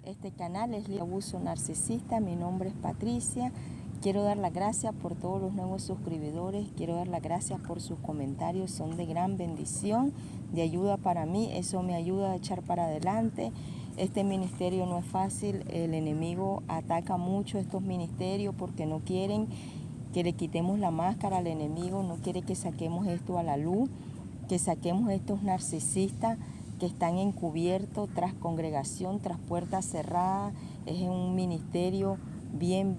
Este canal es Abuso Narcisista, mi nombre es Patricia. Quiero dar las gracias por todos los nuevos suscriptores, quiero dar las gracias por sus comentarios, son de gran bendición, de ayuda para mí, eso me ayuda a echar para adelante. Este ministerio no es fácil, el enemigo ataca mucho estos ministerios porque no quieren que le quitemos la máscara al enemigo, no quiere que saquemos esto a la luz, que saquemos estos narcisistas que están encubiertos tras congregación, tras puertas cerradas. Es un ministerio bien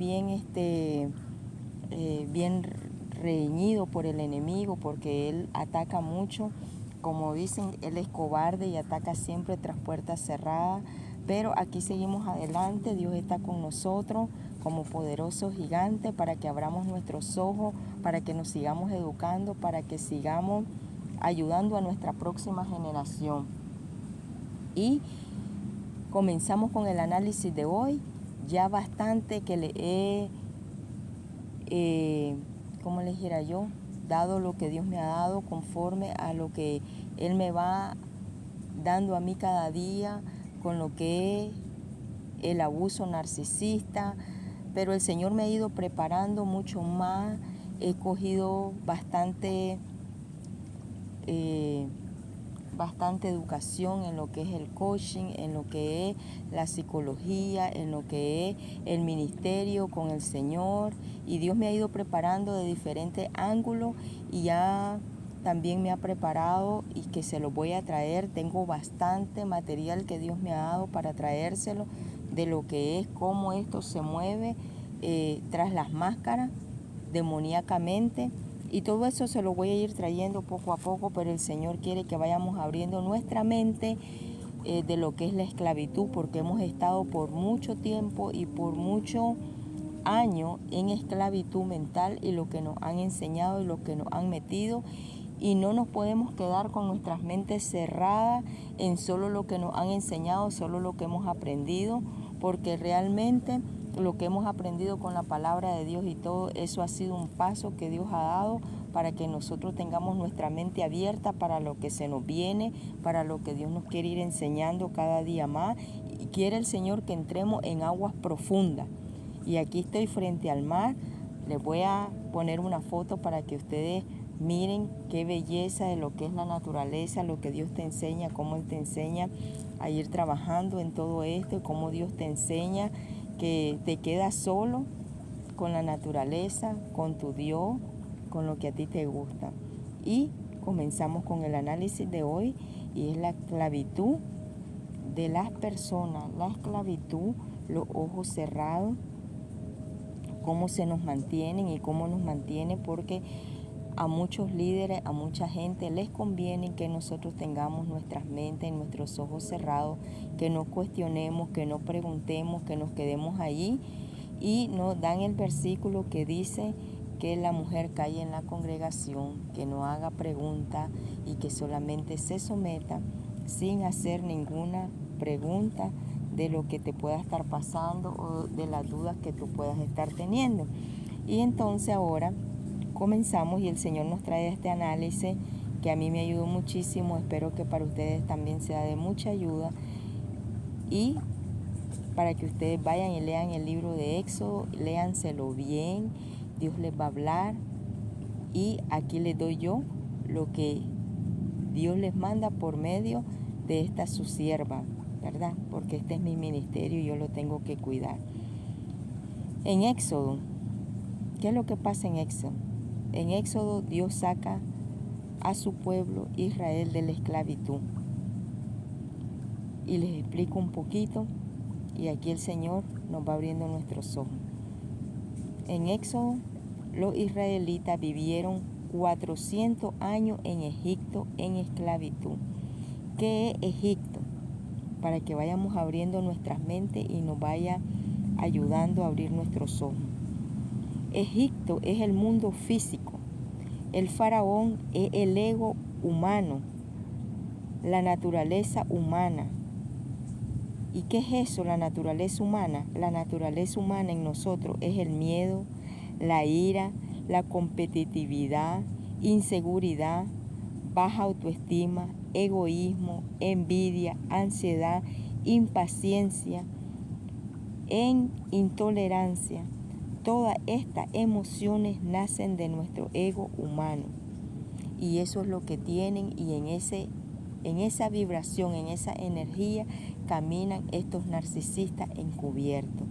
reñido por el enemigo, porque él ataca mucho. Como dicen, él es cobarde y ataca siempre tras puertas cerradas. Pero aquí seguimos adelante, Dios está con nosotros como poderoso gigante para que abramos nuestros ojos, para que nos sigamos educando, para que sigamos ayudando a nuestra próxima generación. Y comenzamos con el análisis de hoy. Ya bastante que le he, ¿cómo le dijera yo? Dado lo que Dios me ha dado conforme a lo que Él me va dando a mí cada día con lo que es el abuso narcisista. Pero el Señor me ha ido preparando mucho más. He cogido bastante educación en lo que es el coaching, en lo que es la psicología, en lo que es el ministerio con el Señor, y Dios me ha ido preparando de diferentes ángulos y ya también me ha preparado y que se lo voy a traer. Tengo bastante material que Dios me ha dado para traérselo de lo que es cómo esto se mueve tras las máscaras demoníacamente. Y todo eso se lo voy a ir trayendo poco a poco, pero el Señor quiere que vayamos abriendo nuestra mente de lo que es la esclavitud, porque hemos estado por mucho tiempo y por muchos años en esclavitud mental, y lo que nos han enseñado y lo que nos han metido, y no nos podemos quedar con nuestras mentes cerradas en solo lo que nos han enseñado, solo lo que hemos aprendido, porque realmente lo que hemos aprendido con la palabra de Dios y todo eso ha sido un paso que Dios ha dado para que nosotros tengamos nuestra mente abierta para lo que se nos viene, para lo que Dios nos quiere ir enseñando cada día más. Y quiere el Señor que entremos en aguas profundas. Y aquí estoy frente al mar. Les voy a poner una foto para que ustedes miren qué belleza de lo que es la naturaleza, lo que Dios te enseña, cómo Él te enseña a ir trabajando en todo esto, cómo Dios te enseña que te quedas solo con la naturaleza, con tu Dios, con lo que a ti te gusta. Y comenzamos con el análisis de hoy, y es la esclavitud de las personas, la esclavitud, los ojos cerrados, cómo se nos mantienen y cómo nos mantiene, porque a muchos líderes, a mucha gente les conviene que nosotros tengamos nuestras mentes, nuestros ojos cerrados, que no cuestionemos, que no preguntemos, que nos quedemos allí, y nos dan el versículo que dice que la mujer calle en la congregación, que no haga pregunta y que solamente se someta sin hacer ninguna pregunta de lo que te pueda estar pasando o de las dudas que tú puedas estar teniendo. Y entonces ahora comenzamos, y el Señor nos trae este análisis que a mí me ayudó muchísimo. Espero que para ustedes también sea de mucha ayuda, y para que ustedes vayan y lean el libro de Éxodo, léanselo bien, Dios les va a hablar, y aquí les doy yo lo que Dios les manda por medio de esta su sierva, ¿verdad? Porque este es mi ministerio y yo lo tengo que cuidar. En Éxodo, ¿qué es lo que pasa en Éxodo? En Éxodo Dios saca a su pueblo Israel de la esclavitud. Y les explico un poquito, y aquí el Señor nos va abriendo nuestros ojos. En Éxodo, los israelitas vivieron 400 años en Egipto en esclavitud. ¿Qué es Egipto? Para que vayamos abriendo nuestras mentes y nos vaya ayudando a abrir nuestros ojos. Egipto es el mundo físico. El faraón es el ego humano, la naturaleza humana. ¿Y qué es eso, la naturaleza humana? La naturaleza humana en nosotros es el miedo, la ira, la competitividad, inseguridad, baja autoestima, egoísmo, envidia, ansiedad, impaciencia, en intolerancia. Todas estas emociones nacen de nuestro ego humano. Y eso es lo que tienen, y en esa vibración, en esa energía, caminan estos narcisistas encubiertos.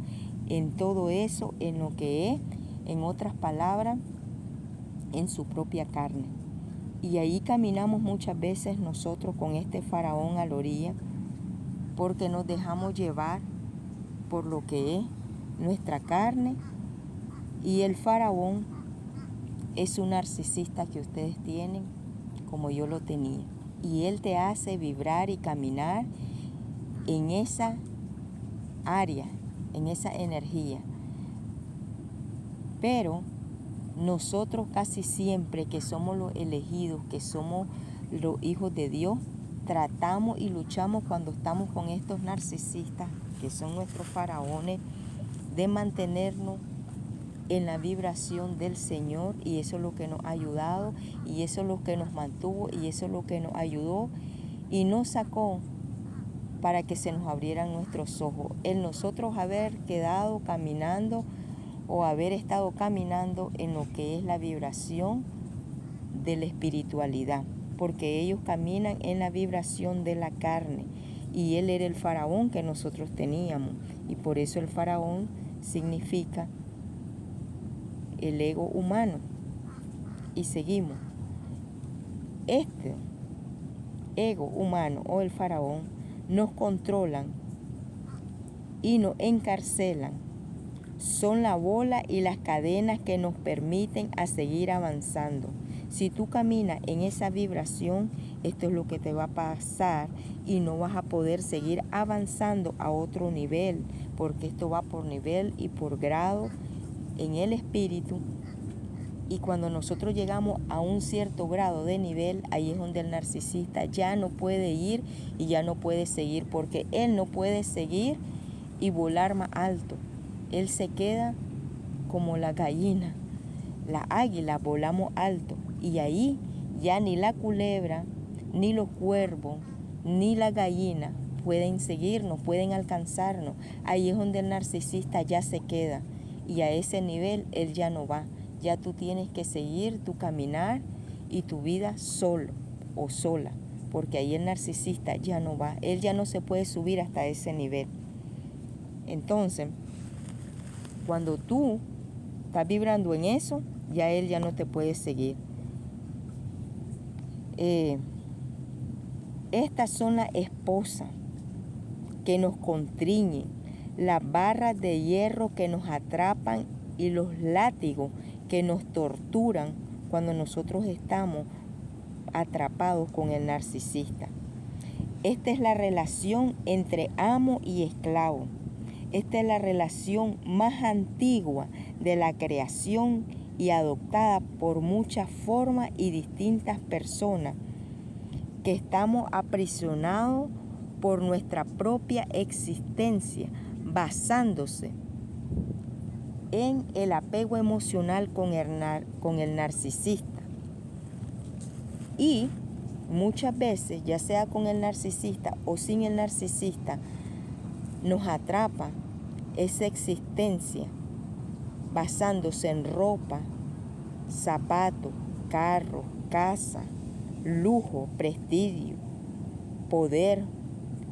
En todo eso, en lo que es, en otras palabras, en su propia carne. Y ahí caminamos muchas veces nosotros con este faraón a la orilla, porque nos dejamos llevar por lo que es nuestra carne. Y el faraón es un narcisista que ustedes tienen, como yo lo tenía. Y él te hace vibrar y caminar en esa área, en esa energía. Pero nosotros casi siempre que somos los elegidos, que somos los hijos de Dios, tratamos y luchamos cuando estamos con estos narcisistas, que son nuestros faraones, de mantenernos en la vibración del Señor, y eso es lo que nos ha ayudado, y eso es lo que nos mantuvo, y eso es lo que nos ayudó y nos sacó para que se nos abrieran nuestros ojos. El nosotros haber quedado caminando o haber estado caminando en lo que es la vibración de la espiritualidad, porque ellos caminan en la vibración de la carne, y él era el faraón que nosotros teníamos, y por eso el faraón significa el ego humano. Y seguimos. Este ego humano o el faraón nos controlan y nos encarcelan. Son la bola y las cadenas que nos permiten a seguir avanzando. Si tú caminas en esa vibración, esto es lo que te va a pasar, y no vas a poder seguir avanzando a otro nivel, porque esto va por nivel y por grado en el espíritu. Y cuando nosotros llegamos a un cierto grado de nivel, ahí es donde el narcisista ya no puede ir y ya no puede seguir, porque él no puede seguir y volar más alto. Él se queda como la gallina, la águila, volamos alto, y ahí ya ni la culebra, ni los cuervos, ni la gallina pueden seguirnos, pueden alcanzarnos. Ahí es donde el narcisista ya se queda, y a ese nivel él ya no va. Ya tú tienes que seguir tu caminar y tu vida solo o sola, porque ahí el narcisista ya no va, él ya no se puede subir hasta ese nivel. Entonces, cuando tú estás vibrando en eso, ya él ya no te puede seguir. Estas son las esposas que nos constriñen, las barras de hierro que nos atrapan y los látigos que nos torturan cuando nosotros estamos atrapados con el narcisista. Esta es la relación entre amo y esclavo. Esta es la relación más antigua de la creación y adoptada por muchas formas y distintas personas, que estamos aprisionados por nuestra propia existencia, basándose en el apego emocional con el narcisista. Y muchas veces, ya sea con el narcisista o sin el narcisista, nos atrapa esa existencia basándose en ropa, zapatos, carro, casa, lujo, prestigio, poder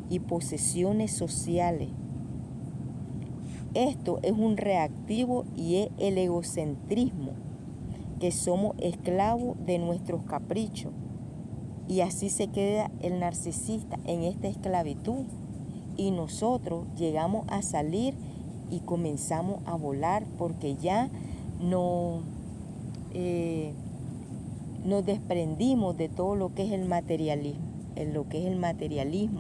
y posesiones sociales. Esto es un reactivo y es el egocentrismo, que somos esclavos de nuestros caprichos. Y así se queda el narcisista en esta esclavitud. Y nosotros llegamos a salir y comenzamos a volar, porque ya no nos desprendimos de todo lo que es el materialismo,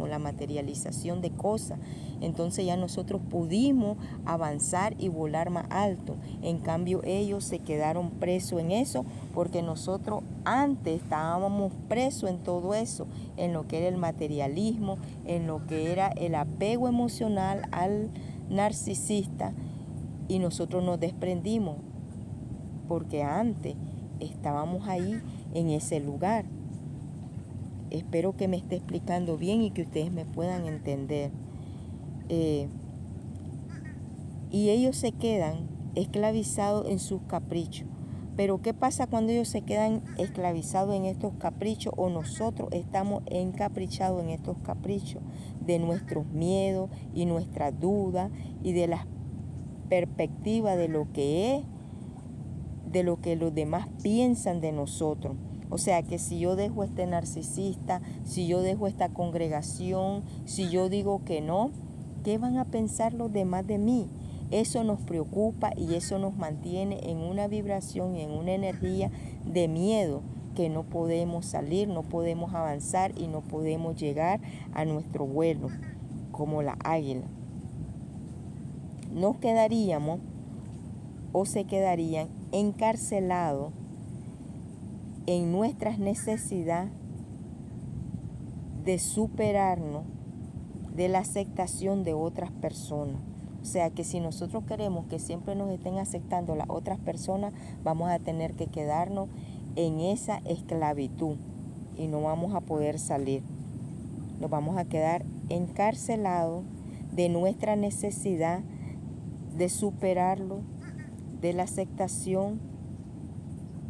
la materialización de cosas. Entonces ya nosotros pudimos avanzar y volar más alto. En cambio ellos se quedaron presos en eso, porque nosotros antes estábamos presos en todo eso, en lo que era el materialismo, en lo que era el apego emocional al narcisista, y nosotros nos desprendimos porque antes estábamos ahí en ese lugar. Espero que me esté explicando bien y que ustedes me puedan entender. y ellos se quedan esclavizados en sus caprichos. Pero ¿qué pasa cuando ellos se quedan esclavizados en estos caprichos o nosotros estamos encaprichados en estos caprichos de nuestros miedos y nuestras dudas y de las perspectivas de lo que es, de lo que los demás piensan de nosotros? O sea que si yo dejo este narcisista, si yo dejo esta congregación, si yo digo que no, ¿qué van a pensar los demás de mí? Eso nos preocupa y eso nos mantiene en una vibración y en una energía de miedo que no podemos salir, no podemos avanzar y no podemos llegar a nuestro vuelo como la águila. Nos quedaríamos o se quedarían encarcelados en nuestras necesidades de superarnos de la aceptación de otras personas. O sea que si nosotros queremos que siempre nos estén aceptando las otras personas, vamos a tener que quedarnos en esa esclavitud y no vamos a poder salir. Nos vamos a quedar encarcelados de nuestra necesidad de superarlo, de la aceptación,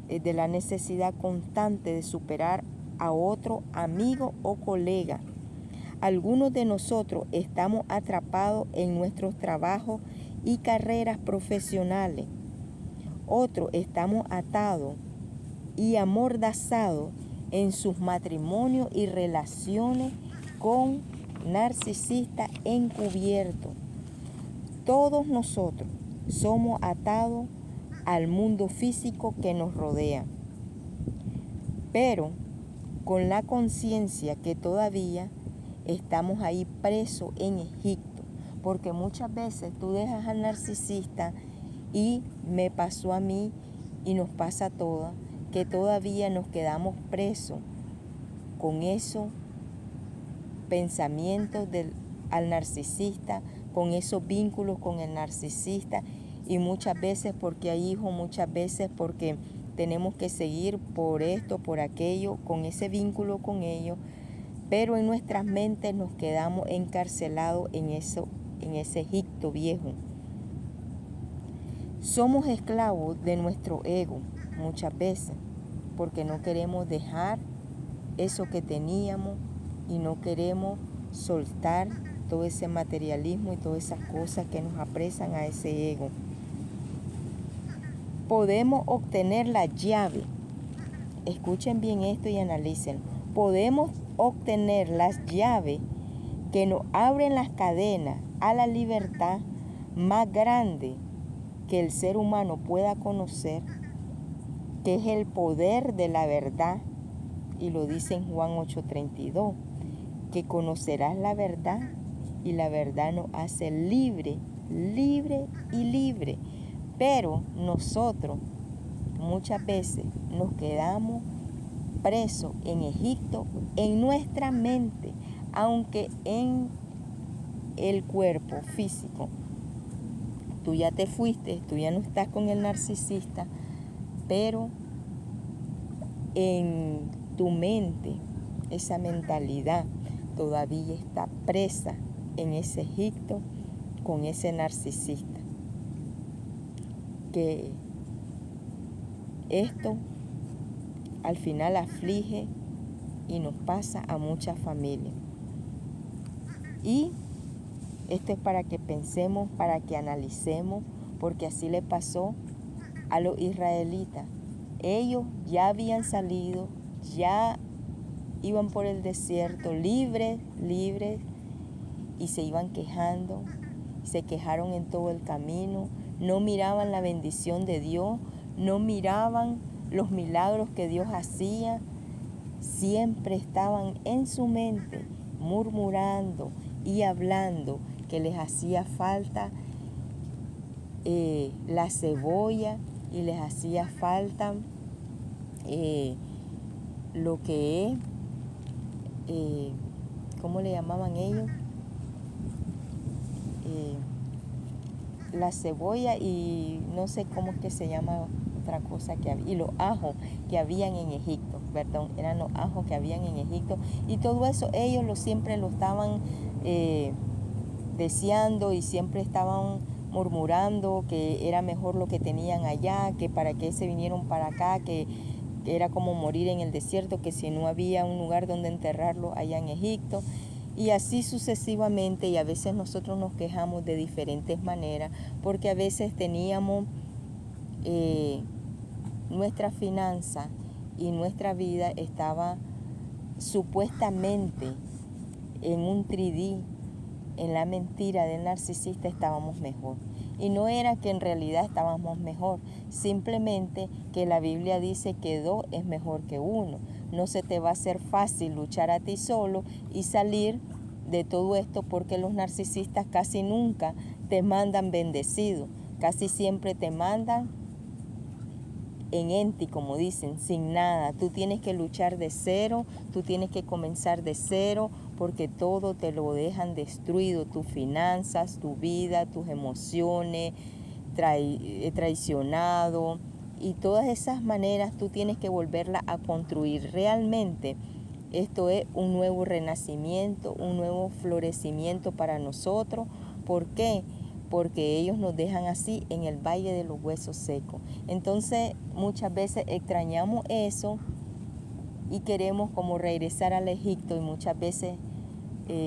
de la necesidad constante de superar a otro amigo o colega. Algunos de nosotros estamos atrapados en nuestros trabajos y carreras profesionales. Otros estamos atados y amordazados en sus matrimonios y relaciones con narcisistas encubiertos. Todos nosotros somos atados al mundo físico que nos rodea, pero con la conciencia que todavía estamos ahí presos en Egipto, porque muchas veces tú dejas al narcisista y me pasó a mí y nos pasa a todas, que todavía nos quedamos presos con esos pensamientos al narcisista, con esos vínculos con el narcisista, y muchas veces porque hay hijos, muchas veces porque tenemos que seguir por esto, por aquello, con ese vínculo con ellos, pero en nuestras mentes nos quedamos encarcelados en ese Egipto viejo. Somos esclavos de nuestro ego muchas veces, porque no queremos dejar eso que teníamos y no queremos soltar todo ese materialismo y todas esas cosas que nos apresan a ese ego. Podemos obtener la llave. Escuchen bien esto y analicen. Podemos obtener las llaves que nos abren las cadenas a la libertad más grande que el ser humano pueda conocer, que es el poder de la verdad, y lo dice en Juan 8:32, que conocerás la verdad y la verdad nos hace libre, libre y libre. Pero nosotros muchas veces nos quedamos presos en Egipto, en nuestra mente, aunque en el cuerpo físico tú ya te fuiste, tú ya no estás con el narcisista, pero en tu mente esa mentalidad todavía está presa en ese Egipto con ese narcisista. Que esto al final aflige y nos pasa a muchas familias. Y esto es para que pensemos, para que analicemos, porque así le pasó a los israelitas. Ellos ya habían salido, ya iban por el desierto libres, y se iban quejando, se quejaron en todo el camino, no miraban la bendición de Dios, no miraban los milagros que Dios hacía, siempre estaban en su mente murmurando y hablando que les hacía falta la cebolla y les hacía falta lo que es, ¿cómo le llamaban ellos? La cebolla y no sé cómo es que se llama otra cosa que había, y los ajos que habían en Egipto, perdón, eran los ajos que habían en Egipto, y todo eso ellos siempre lo estaban deseando y siempre estaban murmurando que era mejor lo que tenían allá, que para qué se vinieron para acá, que era como morir en el desierto, que si no había un lugar donde enterrarlo allá en Egipto. Y así sucesivamente, y a veces nosotros nos quejamos de diferentes maneras, porque a veces teníamos nuestra finanza y nuestra vida estaba supuestamente en un 3D, en la mentira del narcisista estábamos mejor. Y no era que en realidad estábamos mejor, simplemente que la Biblia dice que 2 es mejor que 1. No se te va a hacer fácil luchar a ti solo y salir de todo esto, porque los narcisistas casi nunca te mandan bendecido, casi siempre te mandan en empty, como dicen, sin nada. Tú tienes que luchar de cero, tú tienes que comenzar de cero, porque todo te lo dejan destruido, tus finanzas, tu vida, tus emociones, traicionado, y todas esas maneras tú tienes que volverla a construir. Realmente esto es un nuevo renacimiento, un nuevo florecimiento para nosotros. ¿Por qué? Porque ellos nos dejan así en el valle de los huesos secos. Entonces muchas veces extrañamos eso y queremos como regresar al Egipto, y muchas veces,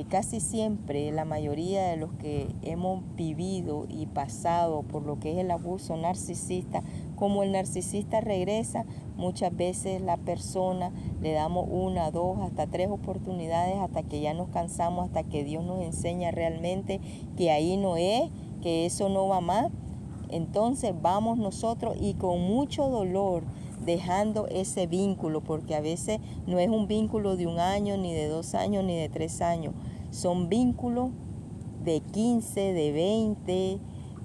casi siempre, la mayoría de los que hemos vivido y pasado por lo que es el abuso narcisista, como el narcisista regresa, muchas veces la persona le damos 1, 2, hasta 3 oportunidades hasta que ya nos cansamos, hasta que Dios nos enseña realmente que ahí no es, que eso no va más. Entonces vamos nosotros y con mucho dolor dejando ese vínculo, porque a veces no es un vínculo de 1 año, ni de 2 años, ni de 3 años. Son vínculos de 15, de 20,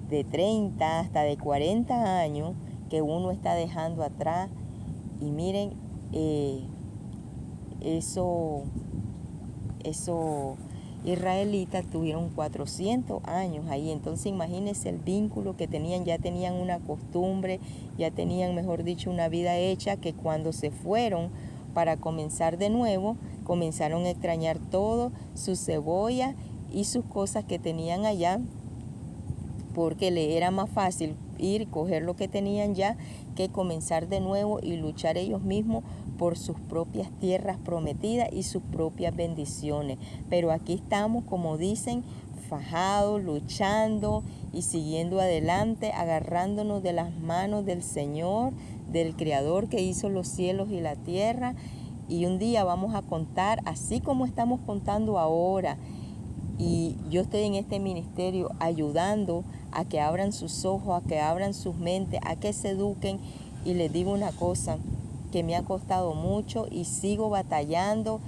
de 30, hasta de 40 años que uno está dejando atrás. Y miren, eso israelitas tuvieron 400 años ahí. Entonces imagínense el vínculo que tenían, ya tenían una costumbre, ya tenían, mejor dicho, una vida hecha, que cuando se fueron para comenzar de nuevo, comenzaron a extrañar todo, su cebolla y sus cosas que tenían allá, porque le era más fácil ir y coger lo que tenían ya que comenzar de nuevo y luchar ellos mismos por sus propias tierras prometidas y sus propias bendiciones. Pero aquí estamos, como dicen, fajados, luchando y siguiendo adelante, agarrándonos de las manos del Señor, del Creador que hizo los cielos y la tierra. Y un día vamos a contar, así como estamos contando ahora. Y yo estoy en este ministerio ayudando a que abran sus ojos, a que abran sus mentes, a que se eduquen. Y les digo una cosa que me ha costado mucho y sigo batallando,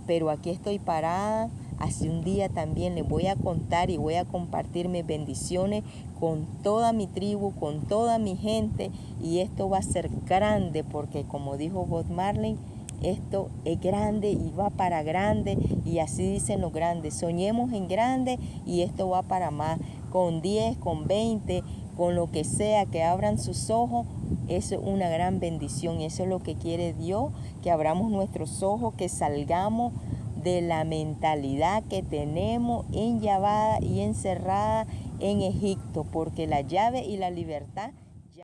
pero aquí estoy parada. Así un día también les voy a contar y voy a compartir mis bendiciones con toda mi tribu, con toda mi gente. Y esto va a ser grande, porque como dijo Bob Marley, esto es grande y va para grande, y así dicen los grandes. Soñemos en grande y esto va para más. Con 10, con 20, con lo que sea, que abran sus ojos. Eso es una gran bendición y eso es lo que quiere Dios, que abramos nuestros ojos, que salgamos de la mentalidad que tenemos enllavada y encerrada en Egipto, porque la llave y la libertad